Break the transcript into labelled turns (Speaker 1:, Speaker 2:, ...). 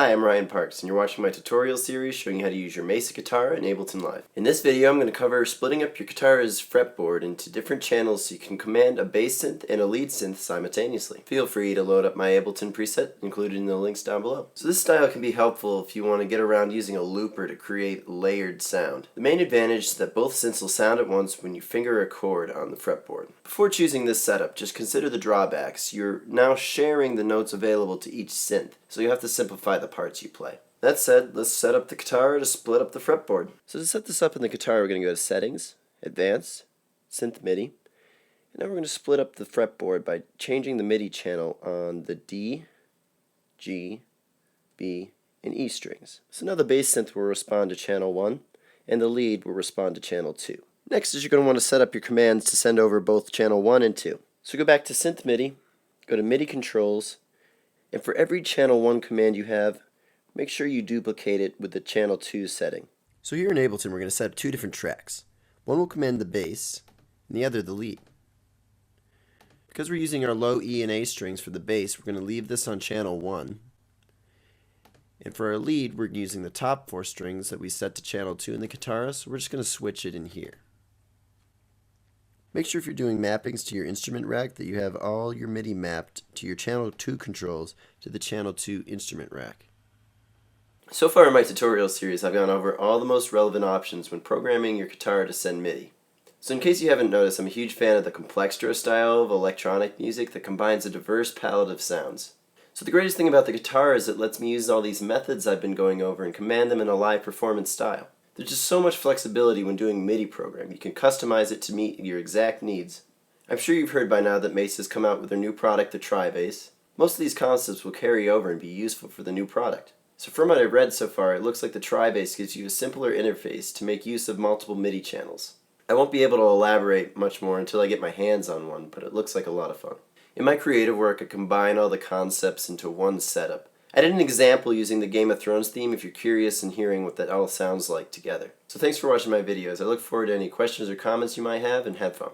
Speaker 1: Hi, I'm Ryan Parks, and you're watching my tutorial series showing you how to use your Misa Kitara in Ableton Live. In this video, I'm going to cover splitting up your Kitara's fretboard into different channels so you can command a bass synth and a lead synth simultaneously. Feel free to load up my Ableton preset included in the links down below. So this style can be helpful if you want to get around using a looper to create layered sound. The main advantage is that both synths will sound at once when you finger a chord on the fretboard. Before choosing this setup, just consider the drawbacks. You're now sharing the notes available to each synth, so you have to simplify the parts you play. That said, let's set up the Kitara to split up the fretboard. So to set this up in the Kitara, we're going to go to Settings, Advanced, Synth MIDI, and now we're going to split up the fretboard by changing the MIDI channel on the D, G, B, and E strings. So now the bass synth will respond to channel 1, and the lead will respond to channel 2. Next is you're going to want to set up your commands to send over both channel 1 and 2. So go back to Synth MIDI, go to MIDI Controls, and for every channel 1 command you have, make sure you duplicate it with the channel 2 setting. So here in Ableton we're going to set up two different tracks. One will command the bass, and the other the lead. Because we're using our low E and A strings for the bass, we're going to leave this on channel 1. And for our lead, we're using the top 4 strings that we set to channel 2 in the Kitara, so we're just going to switch it in here. Make sure if you're doing mappings to your instrument rack that you have all your MIDI mapped to your channel 2 controls to the channel 2 instrument rack. So far in my tutorial series, I've gone over all the most relevant options when programming your Kitara to send MIDI. So in case you haven't noticed, I'm a huge fan of the complextro style of electronic music that combines a diverse palette of sounds. So the greatest thing about the Kitara is it lets me use all these methods I've been going over and command them in a live performance style. There's just so much flexibility when doing MIDI program. You can customize it to meet your exact needs. I'm sure you've heard by now that Misa's come out with their new product, the Tri-Bass. Most of these concepts will carry over and be useful for the new product. So from what I've read so far, it looks like the Tri-Bass gives you a simpler interface to make use of multiple MIDI channels. I won't be able to elaborate much more until I get my hands on one, but it looks like a lot of fun. In my creative work, I combine all the concepts into one setup. I did an example using the Game of Thrones theme if you're curious in hearing what that all sounds like together. So thanks for watching my videos. I look forward to any questions or comments you might have, and have fun.